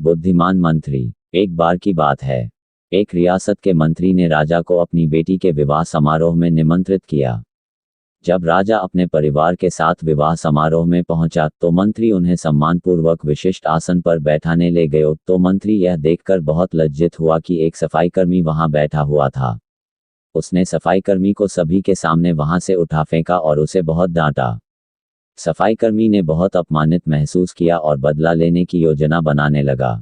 बुद्धिमान मंत्री। एक बार की बात है, एक रियासत के मंत्री ने राजा को अपनी बेटी के विवाह समारोह में निमंत्रित किया। जब राजा अपने परिवार के साथ विवाह समारोह में पहुंचा तो मंत्री उन्हें सम्मानपूर्वक विशिष्ट आसन पर बैठाने ले गए तो मंत्री यह देखकर बहुत लज्जित हुआ कि एक सफाईकर्मी वहां बैठा हुआ था। उसने सफाईकर्मी को सभी के सामने वहां से उठा फेंका और उसे बहुत डांटा। सफाईकर्मी ने बहुत अपमानित महसूस किया और बदला लेने की योजना बनाने लगा।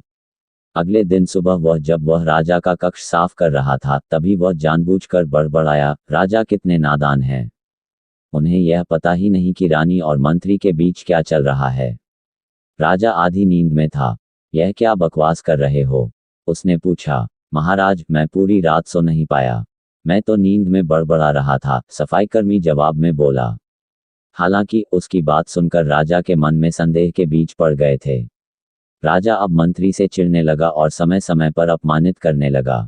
अगले दिन सुबह जब वह राजा का कक्ष साफ कर रहा था तभी वह जानबूझकर बड़बड़ाया, राजा कितने नादान हैं। उन्हें यह पता ही नहीं कि रानी और मंत्री के बीच क्या चल रहा है। राजा आधी नींद में था। यह क्या बकवास कर रहे हो? उसने पूछा। महाराज, मैं पूरी रात सो नहीं पाया। मैं तो नींद में बड़बड़ा रहा था, सफाईकर्मी जवाब में बोला। हालांकि उसकी बात सुनकर राजा के मन में संदेह के बीज पड़ गए थे। राजा अब मंत्री से चिढ़ने लगा और समय समय पर अपमानित करने लगा।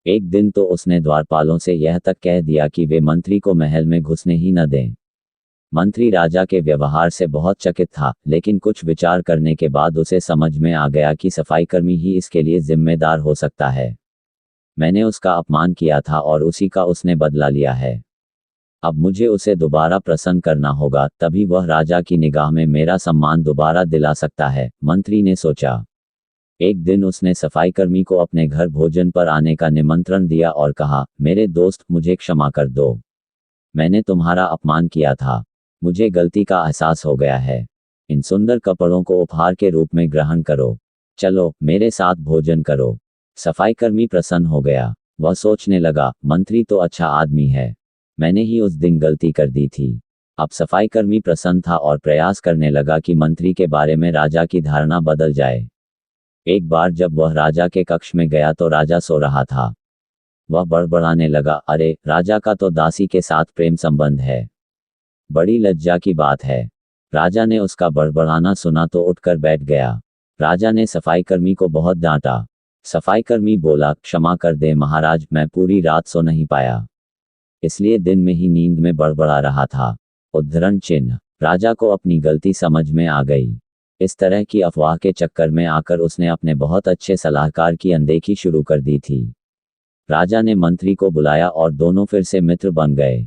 एक दिन तो उसने द्वारपालों से यह तक कह दिया कि वे मंत्री को महल में घुसने ही न दें। मंत्री राजा के व्यवहार से बहुत चकित था, लेकिन कुछ विचार करने के बाद उसे समझ में आ गया कि सफाईकर्मी ही इसके लिए जिम्मेदार हो सकता है। मैंने उसका अपमान किया था और उसी का उसने बदला लिया है। अब मुझे उसे दोबारा प्रसन्न करना होगा, तभी वह राजा की निगाह में मेरा सम्मान दोबारा दिला सकता है, मंत्री ने सोचा। एक दिन उसने सफाईकर्मी को अपने घर भोजन पर आने का निमंत्रण दिया और कहा, मेरे दोस्त, मुझे क्षमा कर दो। मैंने तुम्हारा अपमान किया था। मुझे गलती का एहसास हो गया है। इन सुंदर कपड़ों को उपहार के रूप में ग्रहण करो। चलो मेरे साथ भोजन करो। सफाईकर्मी प्रसन्न हो गया। वह सोचने लगा, मंत्री तो अच्छा आदमी है। मैंने ही उस दिन गलती कर दी थी। अब सफाईकर्मी प्रसन्न था और प्रयास करने लगा कि मंत्री के बारे में राजा की धारणा बदल जाए। एक बार जब वह राजा के कक्ष में गया तो राजा सो रहा था। वह बड़बड़ाने लगा, अरे, राजा का तो दासी के साथ प्रेम संबंध है। बड़ी लज्जा की बात है। राजा ने उसका बड़बड़ाना सुना तो उठकर बैठ गया। राजा ने सफाईकर्मी को बहुत डांटा। सफाईकर्मी बोला, क्षमा कर दे महाराज, मैं पूरी रात सो नहीं पाया, इसलिए दिन में ही नींद में बड़बड़ा रहा था। उद्धरण चिन्ह। राजा को अपनी गलती समझ में आ गई। इस तरह की अफवाह के चक्कर में आकर उसने अपने बहुत अच्छे सलाहकार की अनदेखी शुरू कर दी थी। राजा ने मंत्री को बुलाया और दोनों फिर से मित्र बन गए।